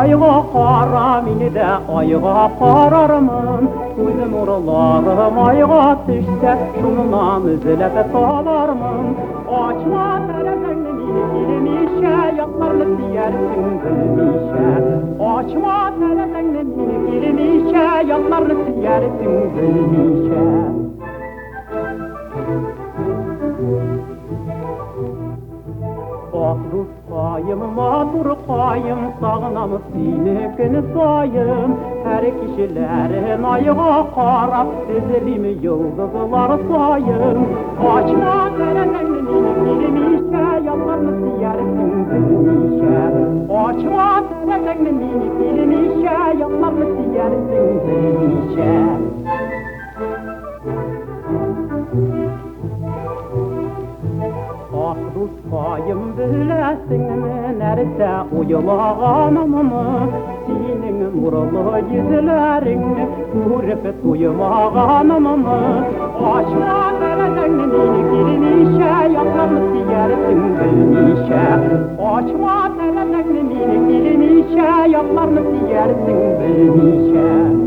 Ayga qara meni de ayga qararmın Gözüm oralarım ayga düşse şundan izlep talarmın Açma terezeni meni bilmişe Yaklarını siyersin bilmişe Açma terezeni meni bilmişe Yaklarını siyersin bilmişe Ruskayım, maturkayım, sağınam seni gün sayım Her kişilerin ayığa qarab, izlimi yıldızlar sayım Açma terezeni bilmişe, yanlarını siyersin bilmişe Açma terezeni bilmişe, yanlarını siyersin bilmişe Ruskayım bilesinmi, nerede uyulağanımı Senin nurlu yüzlerini, görüp duyumağanımı Açma terezeni bilmişe, yanlarını siyersin bilmişe Açma terezeni bilmişe, yanlarını siyersin bilmişe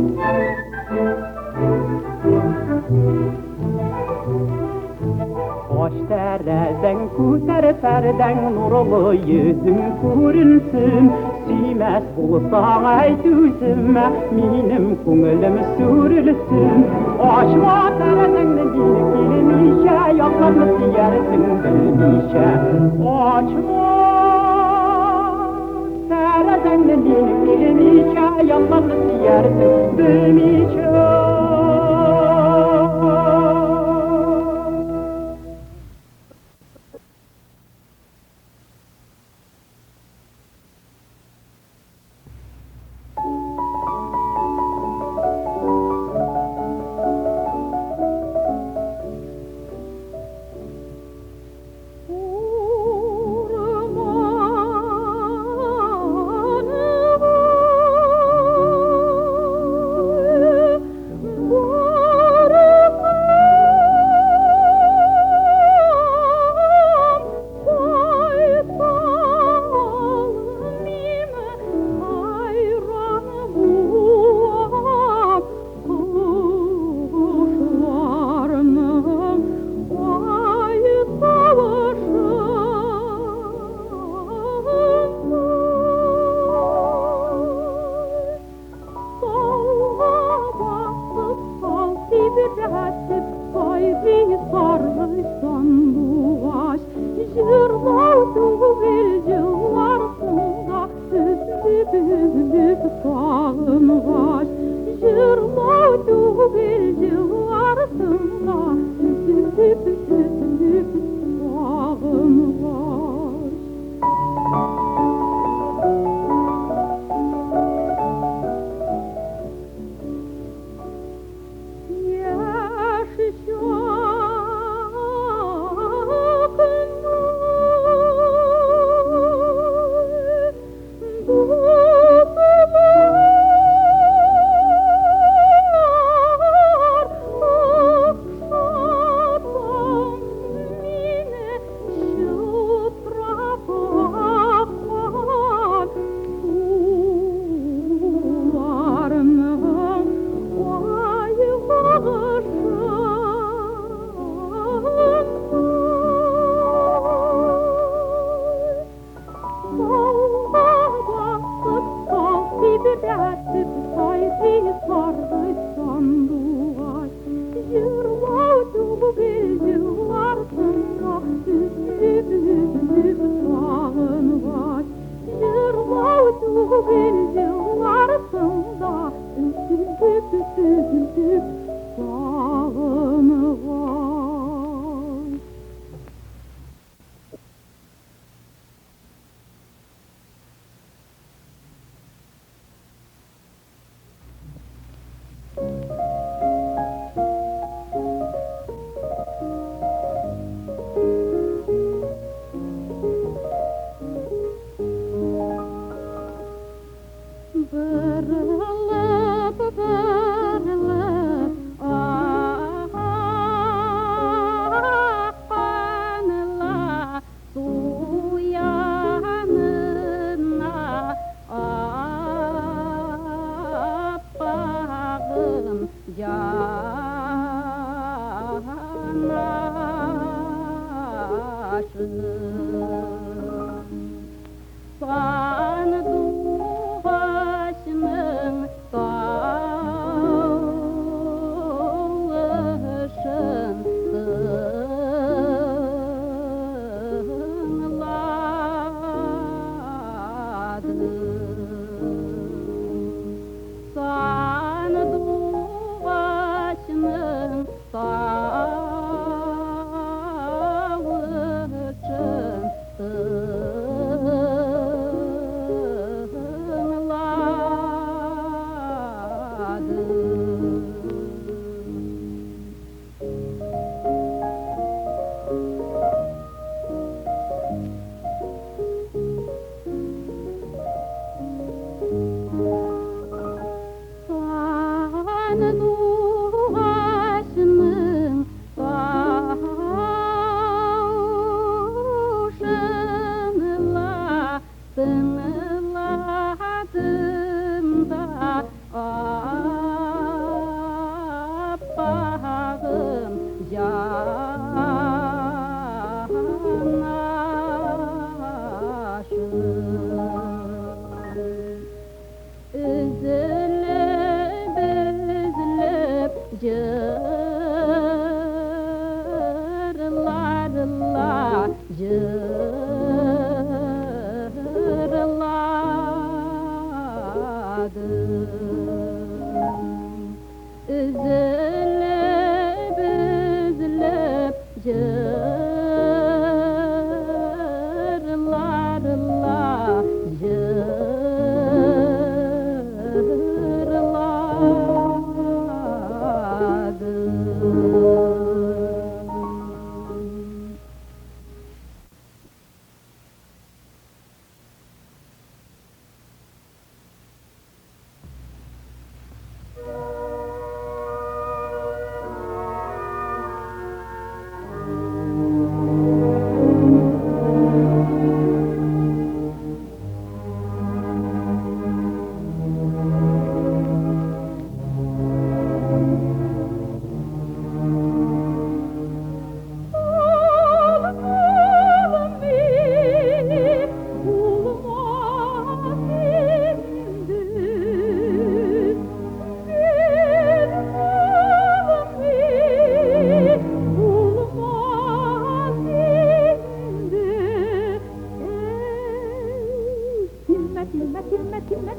Baş tereden kuter perden nurlu yüzün görünsün Siymez bulsan ayt üzüme benim köngülüm sürülsün Açma tereden bilmişe yanlarını siyersin bilmişe Açma tereden bilmişe yanlarını siyersin bilmişe bir yıllarsında üzüldük bağını var. Bırılıp bırılıp akkanla su yanına appağım canaşım. Sandu başının dağılışın sınladı. Sandu başının dağılışın üzülüp üzülüp cırlarla cırladım. Üzülüp üzülüp cırlarla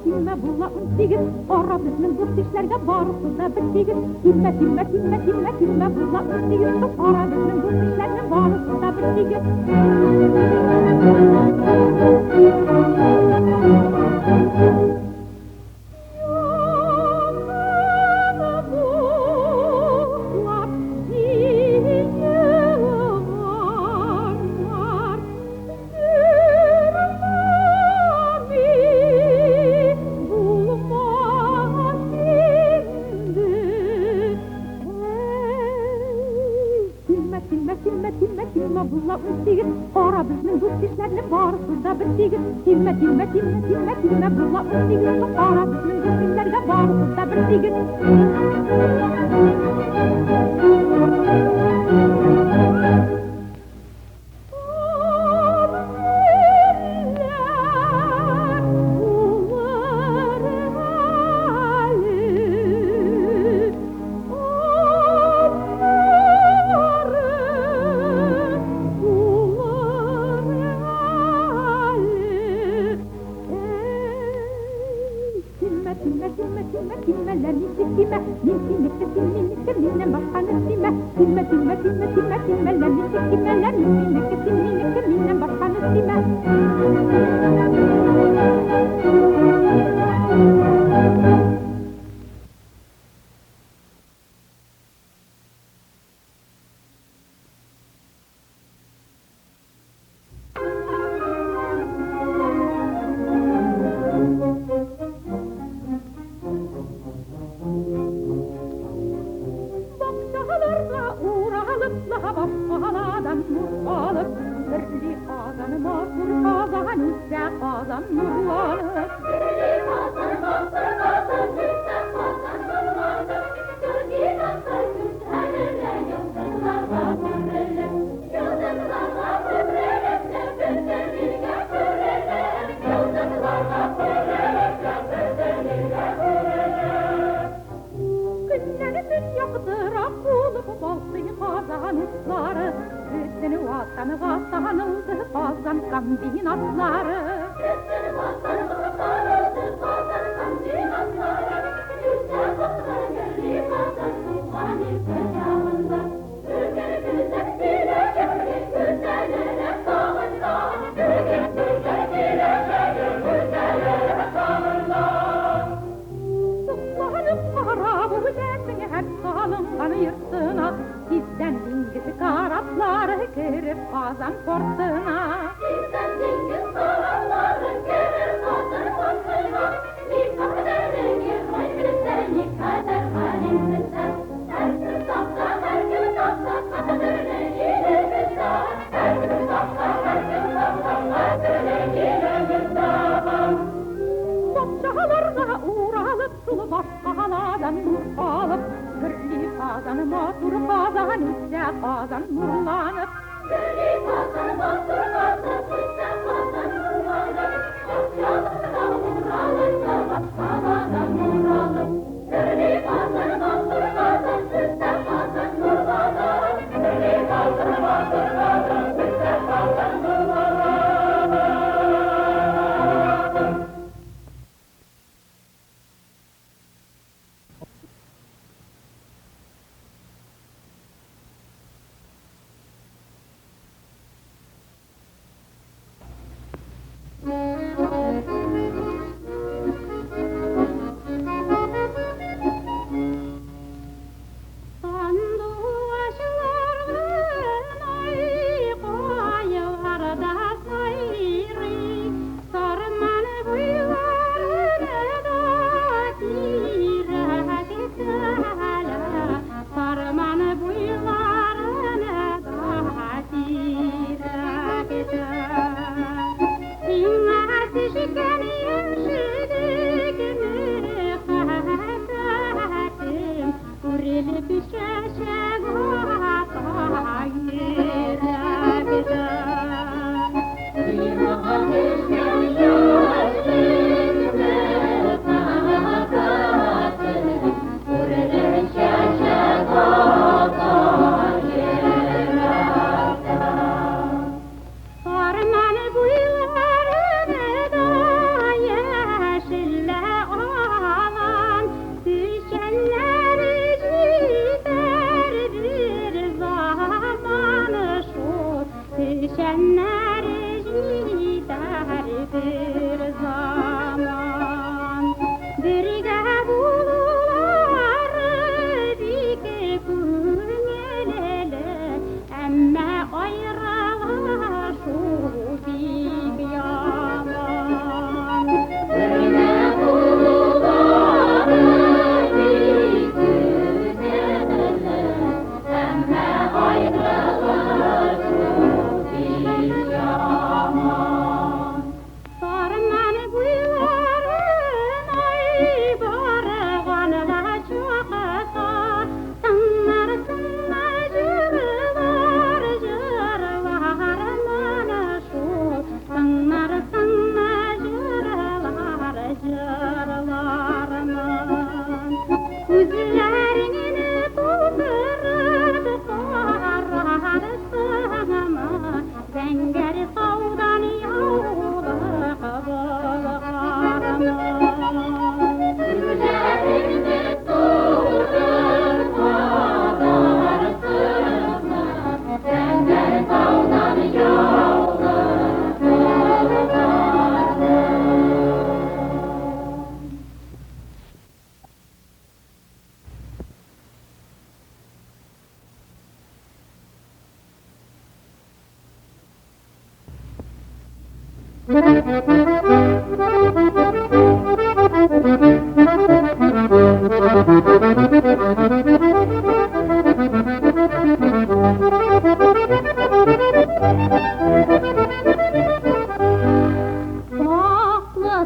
Tilme bulla untigir, ora bizning do'st ishlarga boribdi bittigir. Tilme bulla untigir, ora bizning do'st ishlarga boribdi bittigir. Tilme bulla untigir, ora bizning do'st ishlarga boribdi bittigir. Tilme bulla untigir, ora bizning do'st ishlarga boribdi bittigir. Tilmelerni sikkime, min sinnekte sinminnekte minnen başkanı simme. Tilmelerni sikkimeler, min sinnekte sinminnekte minnen başkanı simme.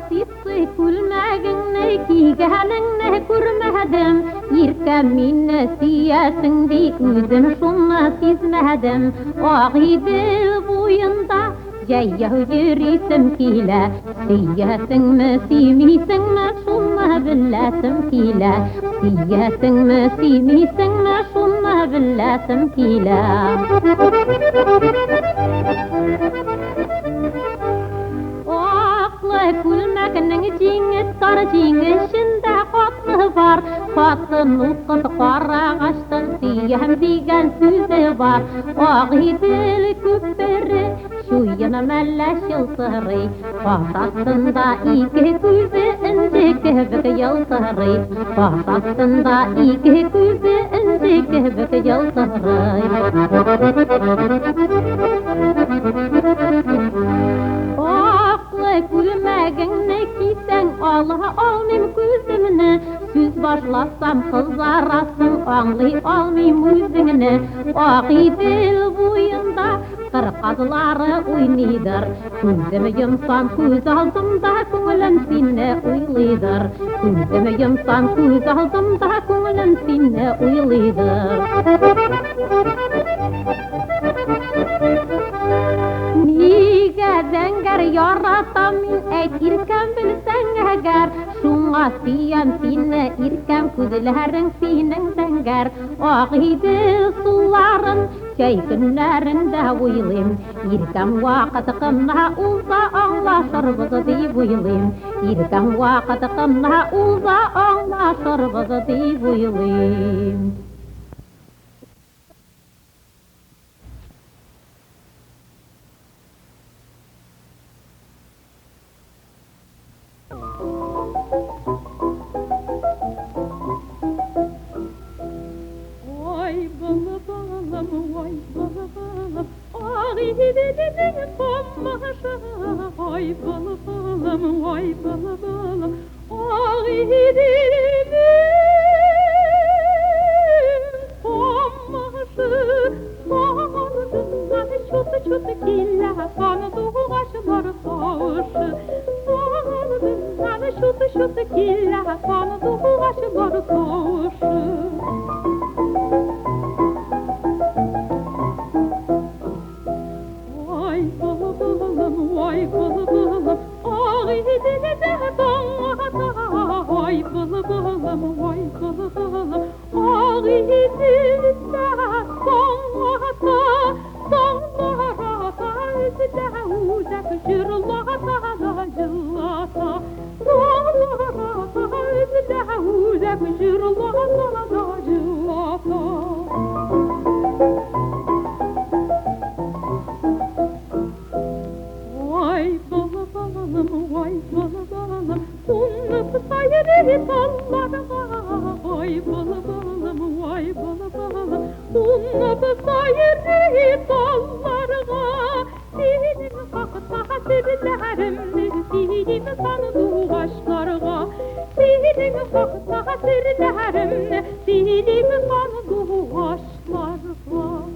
Sitsi kulmagınne kigahanınne kurmadım Yirkem minne siyasin di üzüm şunna sizmedim Ağidil buyunda Jayyahu jirisim kila Siyasin mi simisin mi şunna billasim kila Siyasin mi simisin mi şunna billasim kila Kulmakının cingit tar cingişinde katlı var Katlı nutqı qara ağaçtan siyem digen sözü var Ağidil küpperi şu yana melleşil sırrı Bahsatında iki gözü ince kehbek yaltırı Bahsatında iki gözü ince kehbek yaltırı Kulmagınne kisen Allah almim gözümünü Süz başlasam kızarasın anlay almim yüzünü Ağidil buyunda kırkazları oynidir Gözümü yumsan göz aldımda көңілім seni uylidir Gözümü yumsan göz aldımda көңілім seni uylidir Dengar yaratam min et irkem bilsen eğer Şuna siyan sine irkem kuzlerin sinin dengar Ağidil suların şey günlerinde uylim İrkem vakit kınna ulza anlaşır bizi deyip uylim İrkem vakit kınna ulza anlaşır bizi deyip uylim Vay balım, vay balım, ağidimin komması Sardından çut killa kanı doğaşlar sağışı Sardından çut killa kanı doğaşlar sağışı Vay balım, ağidine de dağda Vay balım, ağidine de dağda Dağlara özle uzak jırlata da jırlata Dağlara özle uzak jırlata da jırlata Vay balım, sunnup sayırı dallarına Vay balım, sunnup sayırı dallarına Dilim kakta sirlerimdir, dilim sandu ağaçlarına Dilim kakta sirlerimdir, dilim sandu ağaçlarına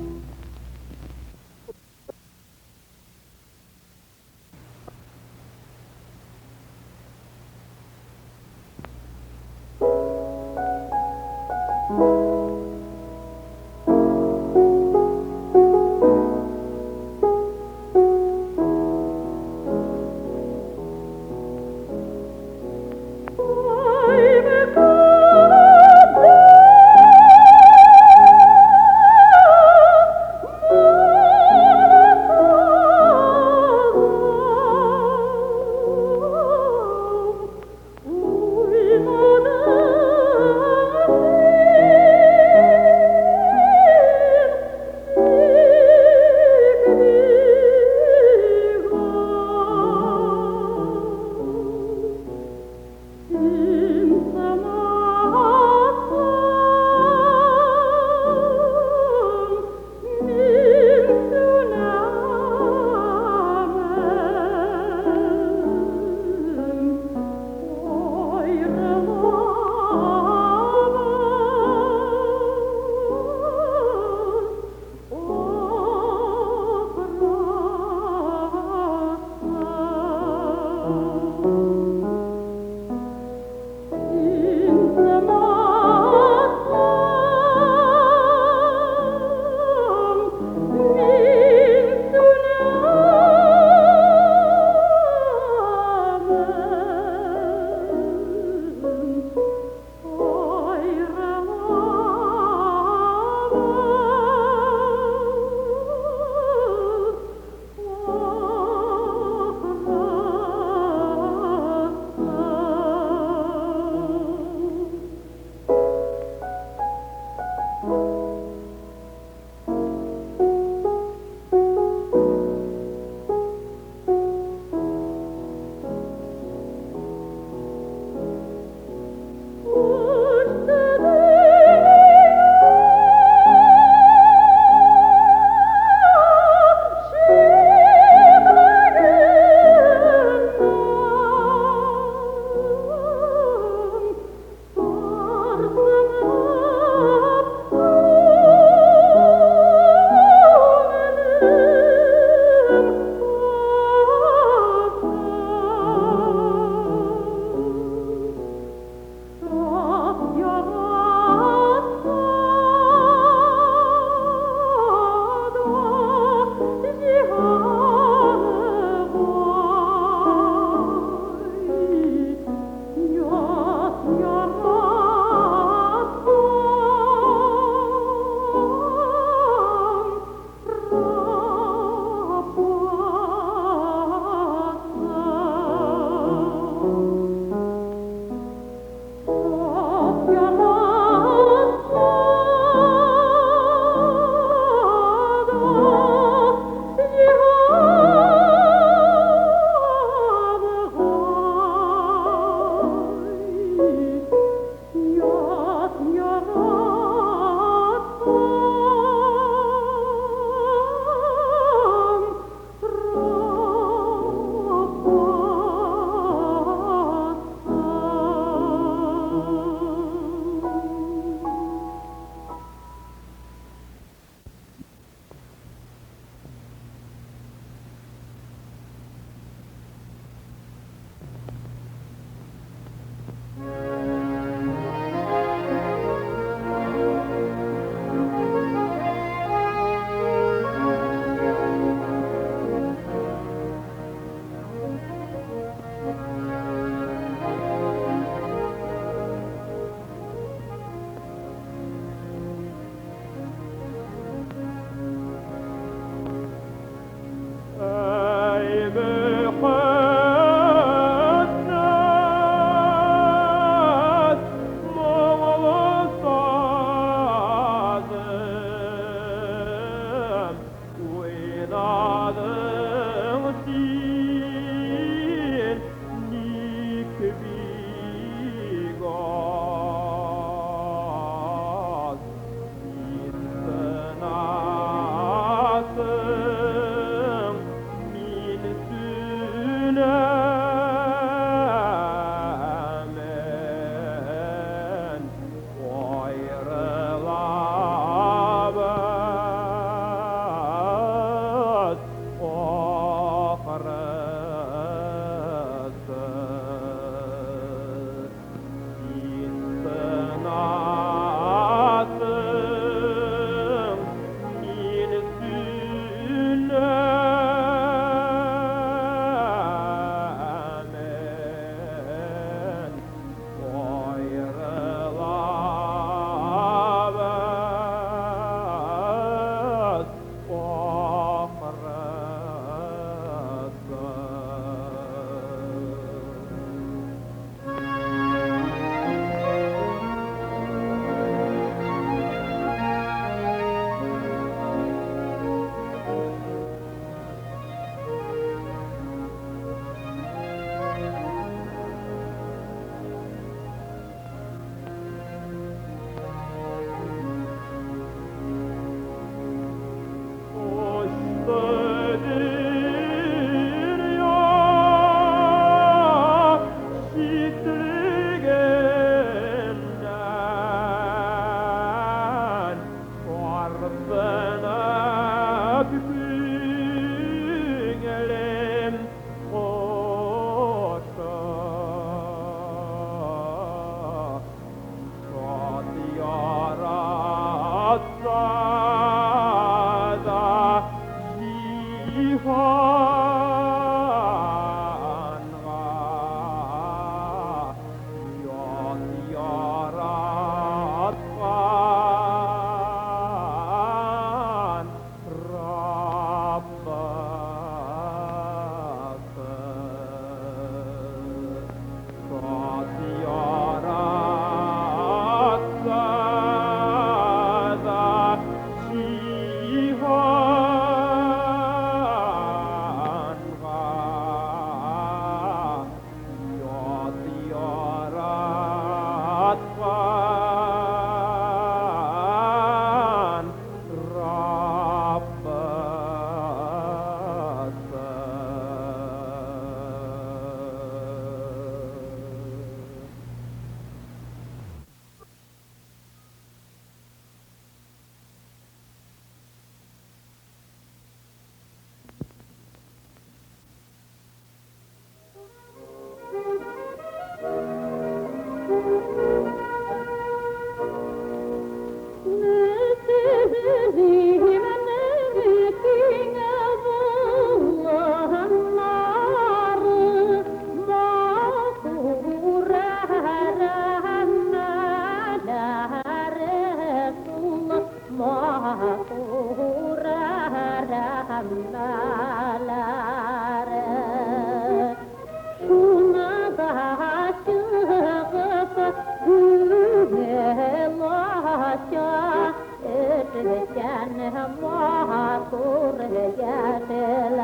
Canım mahsur yaşları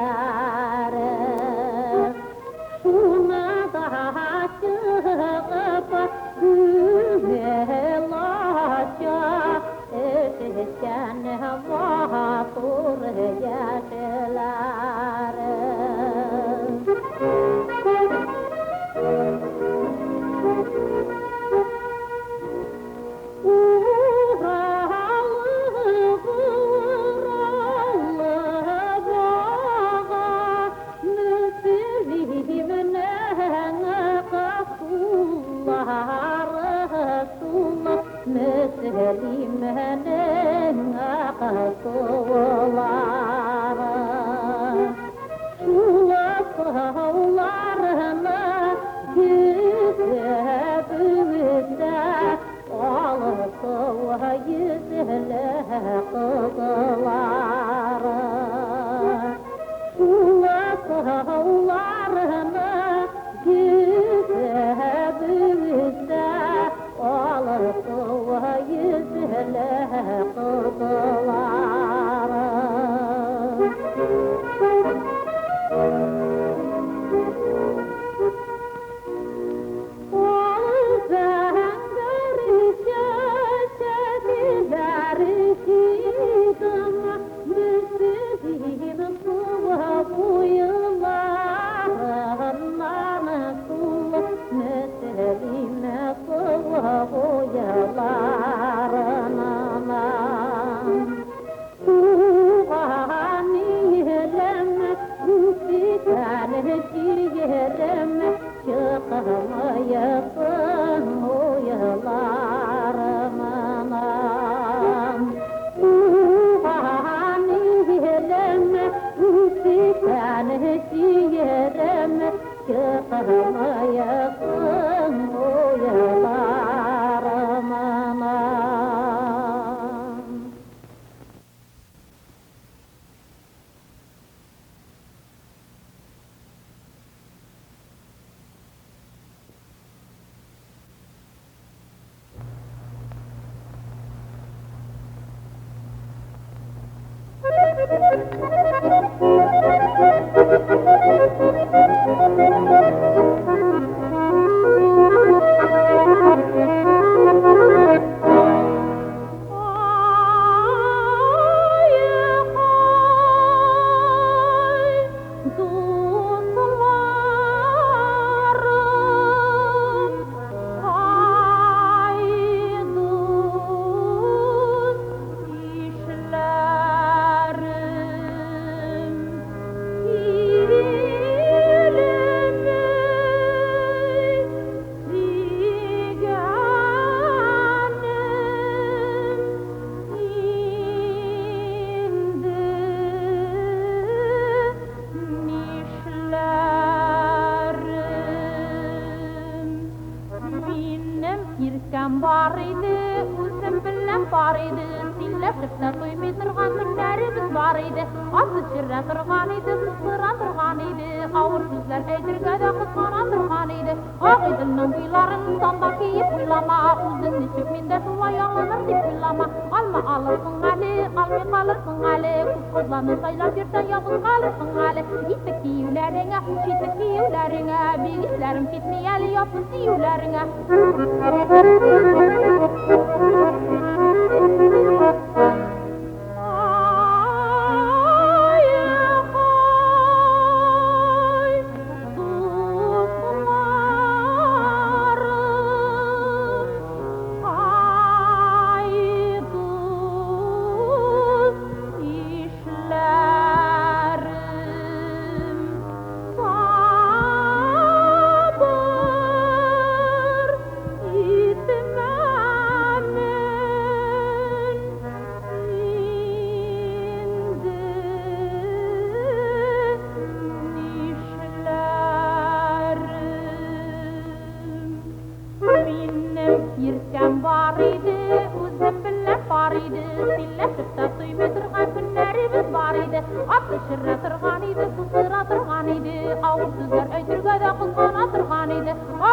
Şuna da çıkıp güzel aça Canım mahsur yaşları Meselimenin akıllara Şu akıllarına güzebimizde Alıkıva yüzle kızlara Şu akıllarına güzebimizde Alıkıva yüzle kızlara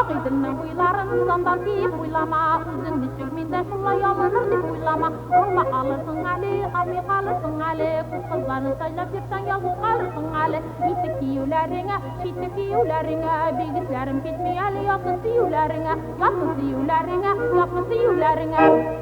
Akidinin huyların sandan deyip uylama Üzün düşük minde şulay alınır deyip uylama Olma kalırsın Ali, kalmi kalırsın Ali Kızlarını saçlap yırtan yalgın kalırsın Ali İtik yiyularına, şitik yiyularına Bilgislerim bitmeyeli yakın siyularına Yakın siyularına, yakın siyularına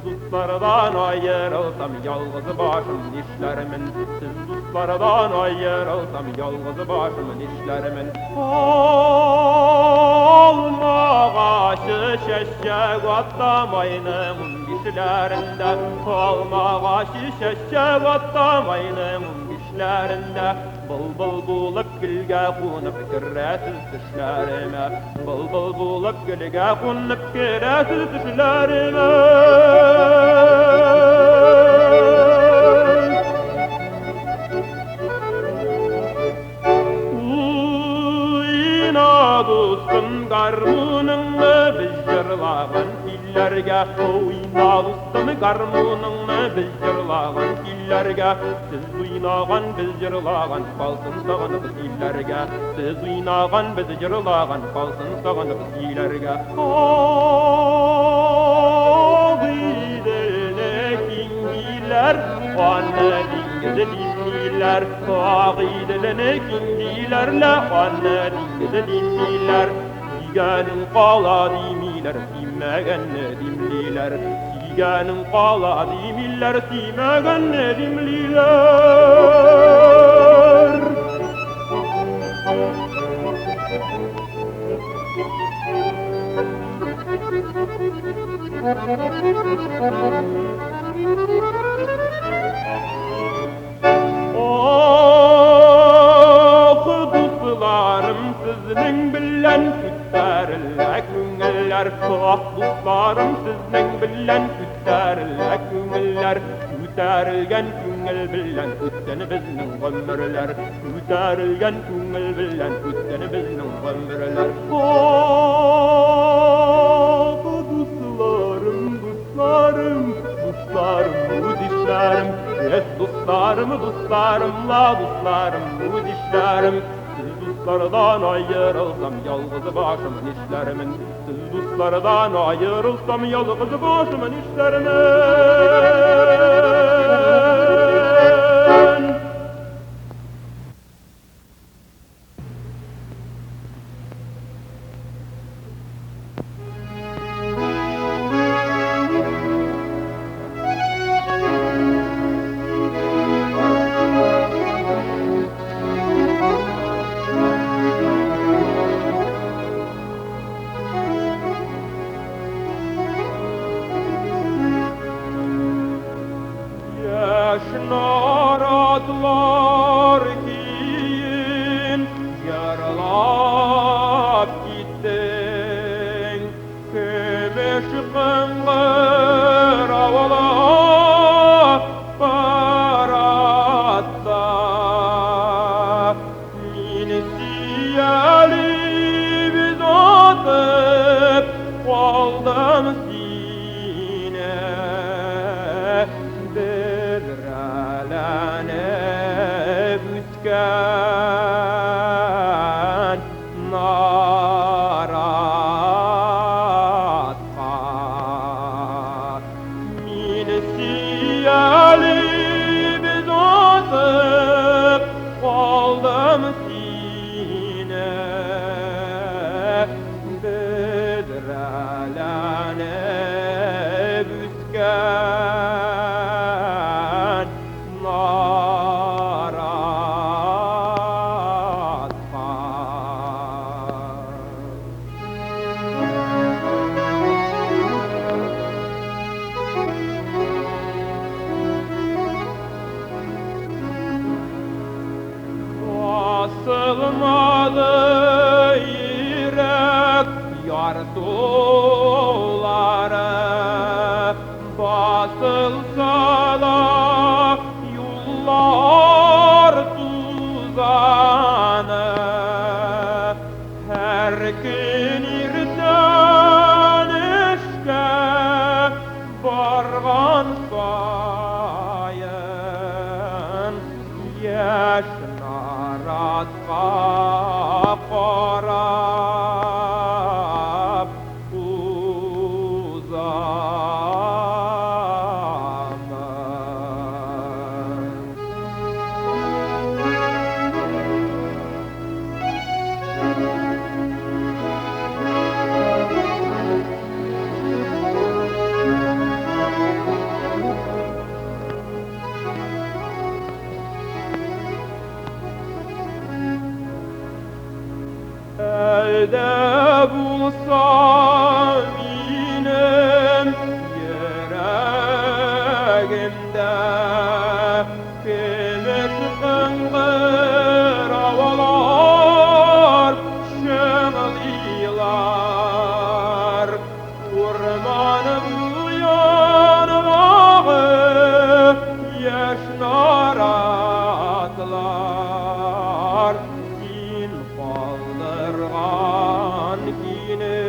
dostlardan ayrılsam yalnız başım dişlerimin. Siz dostlardan ayrılsam yalnız başım dişlerimin. Almağaşı şeşek atamayınım dişlerinde. Almağaşı şeşek atamayınım dişlerinde. Bul bulup gülge konup kiresiz dişlerime. Bul bulup gülge konup kiresiz dişlerime. Uyna dostum garmununu biz jırlagan fillerge. Uyna dostum garmununu biz jırlagan fillerge. Siz uynagan biz jırlagan kalsın sağınıp fillerge. Siz uynagan biz jırlagan kalsın sağınıp fillerge. Ağidelenekingiler anne dingizi dingiler. Ağidelenekingilerle anne dingizi dingiler. Sigenin qala dimiler simmegen dimliler. Sigenin qala dimiler simmegen dimliler. Oh dostlarım sizning bilen kütterilek küngüller. Oh dostlarım sizning bilen kütterilek küngüller. Küterilgen küngül bilen kütteni bizning ömürler. Küterilgen küngül bilen kütteni bizning ömürler. Oh dostlarım dostlarım dostlarım bu dişlerim. Es dostlarım dostlarımla dostlarım bu dişlerim. Siz dostlardan ayrılsam yalnız başımın işlerimin. Siz dostlardan ayrılsam yalnız başımın işlerimin. Naratlar kiyin yaralap gittin. Kömeş kıngır avala baratta. Mini siyali biz atıp kaldım sine. Büsken naratka mini siyali biz atıp kaldım sine. yürek yar suları basılsa da yollar tuzanı her gün irden işke bargan sayın yaşına ratqa qarab uzamın. Elde bulsam inem yüreğimde kıymet kıngır havalar şınlıyorlar Urmanım yanmağı yaşnar atlar Din kaldırgan kini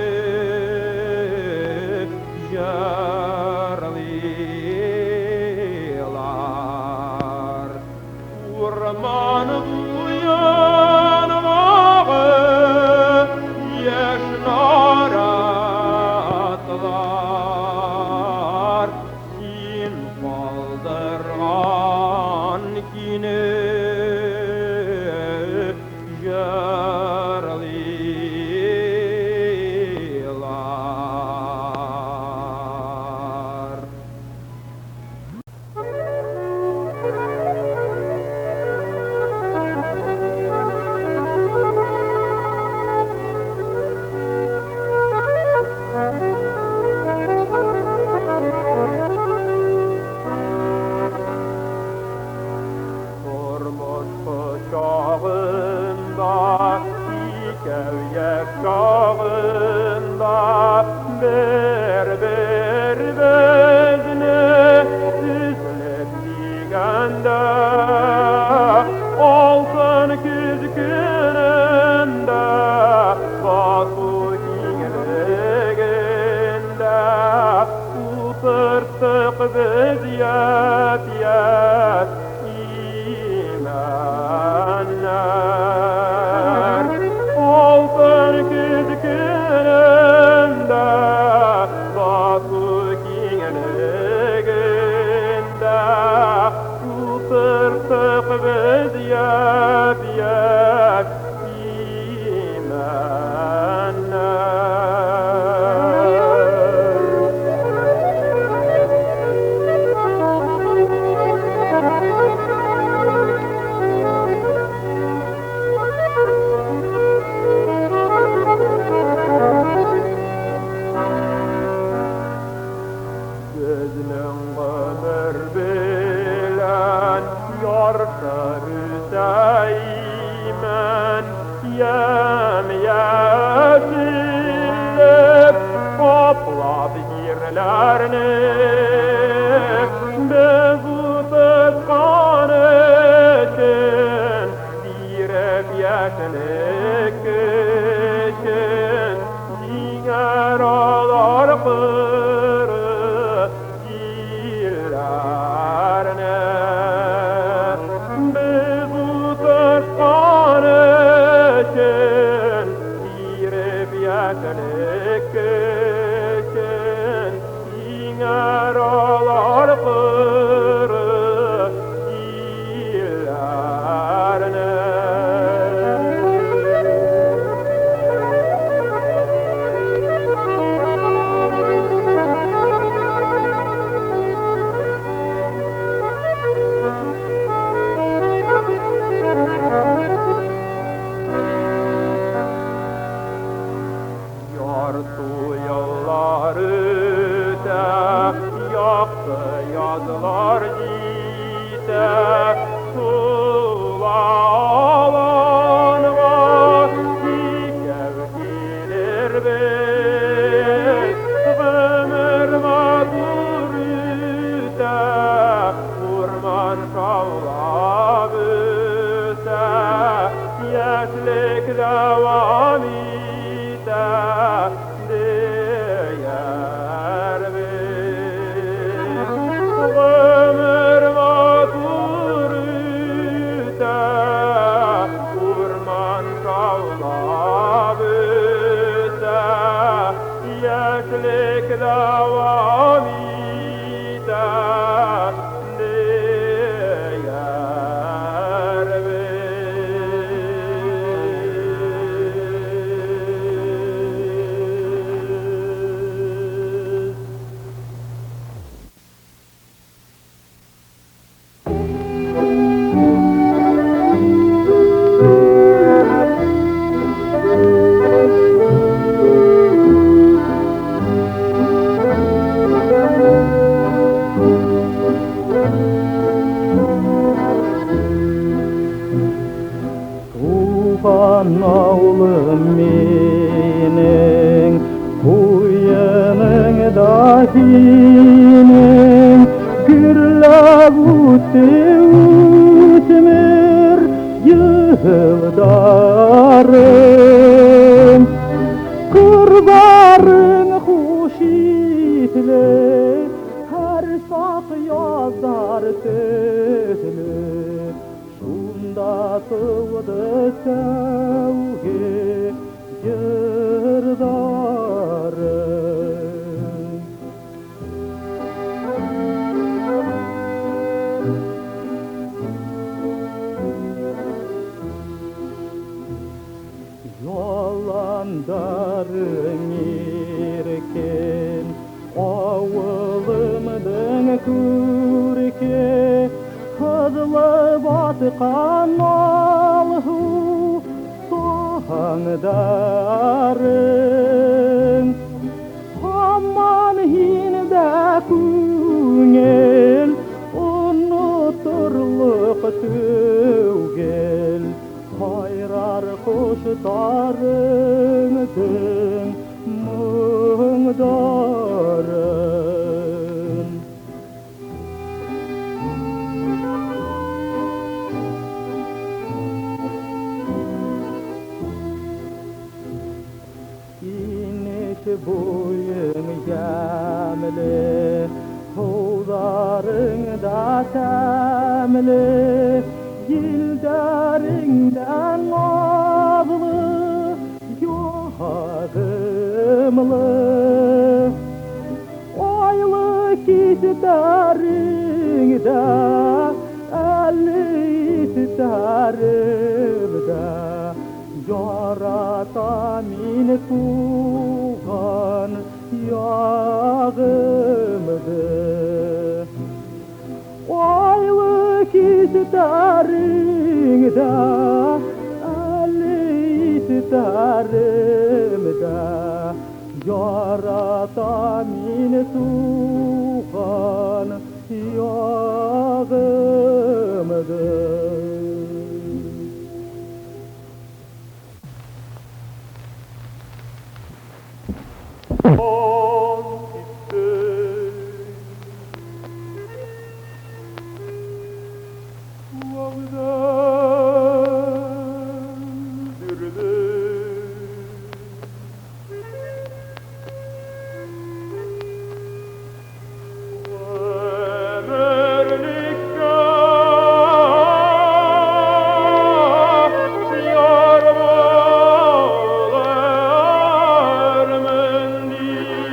jarlıyorlar Urmanım yanmağı yaşnar atlar Din kaldırgan kini jarlıyorlar Tormos bıçağında, ikevye çağında bir bezini süslep digende altın küzgününde basu kingliginde utırtık biz yet imanlar altın küzgününde basu kingliginde utırtık biz yet Gözünün ömür bilen yarsa Hüseyin yem yeşillik toplap yerlerini biz utuşkan için direp yeşillik için diğer ağlar Yetenek için, büse yaşlık devam eder değer biz. Tuğan oğlum mening, kuyunun dahinin, gürlab ütmür yıldarım. Kurbarın huşitle, her sak yazar sözlü. Şunda tığdı sevgi yırdarım. Yolandarın irken, avılımdın kürke, kızlı batkan alhu soğandarın. Aman hinde küngel, unuturluk tügel, hayrar kuşlarındın muğdarın. İniş boyun gemli, hovlarında temli, yildarından nablı, yoğadımlı. Aylık isterimde, elli isterimde, yaratamin tuğan yağımdı. Aylık isterimde, elli isterimde, yaratamin tuğan yağımdı. On gitti, vağdırdı. Ömürlükte yar bağlar mendil.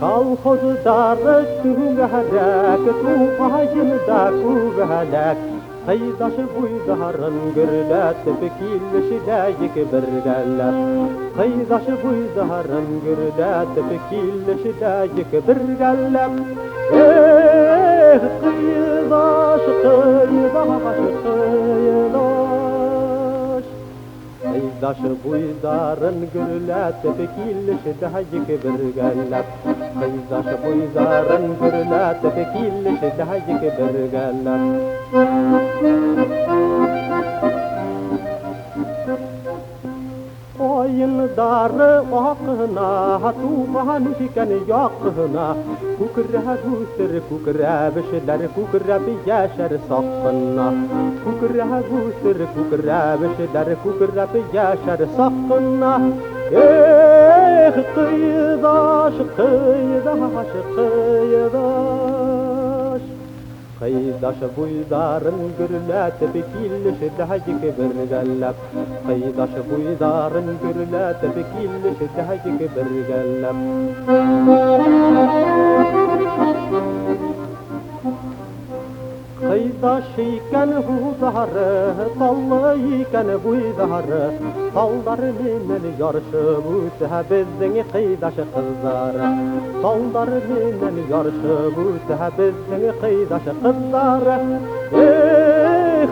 Kolxoz darı tüğələk, tuğayın da kuvələk. Qaydaşı buydarın gürlət, fikirləşidəyik bir gəllət. Qaydaşı buydarın gürlət, fikirləşidəyik bir gəllət. Qaydaş, qaydaş, qaydaş. Qaydaşı buydarın gürlət, fikirləşidəyik bir gəllət. Qaydaşı buydarın gürlət, fikirləşidəyik bir gəllət. Oyundarı akına, tuğan fiken yakına. Kukra gusur, kukra bişler, kukra biyeşer sakına. Kukra gusur, kukra bişler, kukra biyeşer sakına. Kıydaş, kıydaş, kıydaş. Qaydaş buydarın gürlət, fikirləşidəyik bir gəllət. Qaydaş buydarın gürlət, fikirləşidəyik bir gəllət. Qaydaş ikən hudarı, tallı ikən buydarı. Talları minəl yarışıb ütə bizden qaydaş qızları. Talları minəl yarışıb ütə bizden qaydaş qızları.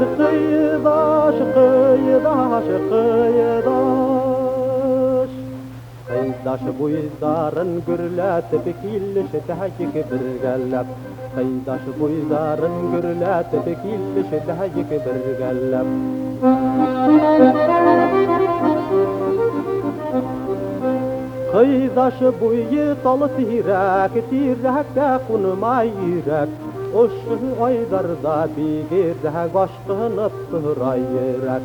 Qaydaş, qaydaş, qaydaş. Qaydaş buydarın gürlət, fikirləşidəyik bir gəllət. Qaydaş buydarın gürlət, fikirləşidəyik bir gəllət. Qaydaş buyu talı tirək, tirəkdə qunmay yürək. Oşu aydarda bigirdə qaşqınıb sıhrayırək.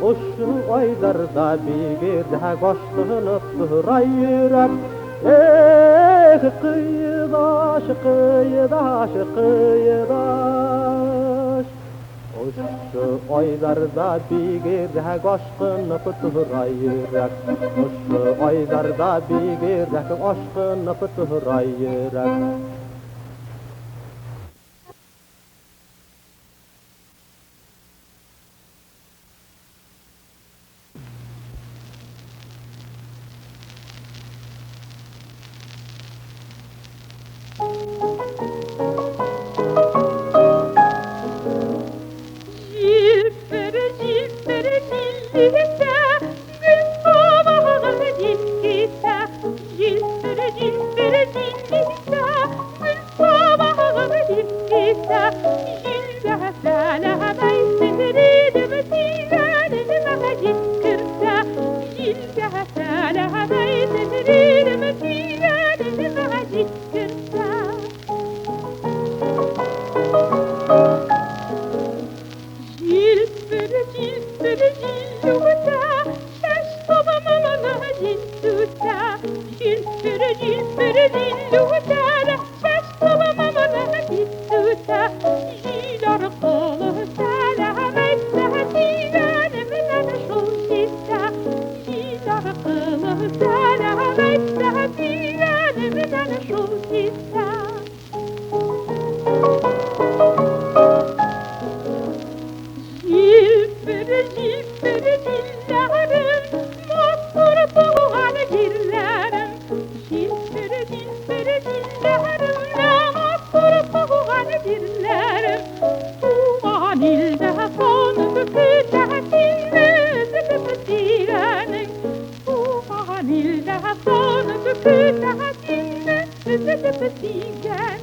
Oşu aydarda bigirdə qaşqınıb sıhrayırək. Qaydaş, qaydaş, qaydaş. Oşu aydarda bigirdə qaşqınıb sıhrayırək. Oşu aydarda bigirdə qaşqınıb sıhrayırək. Sen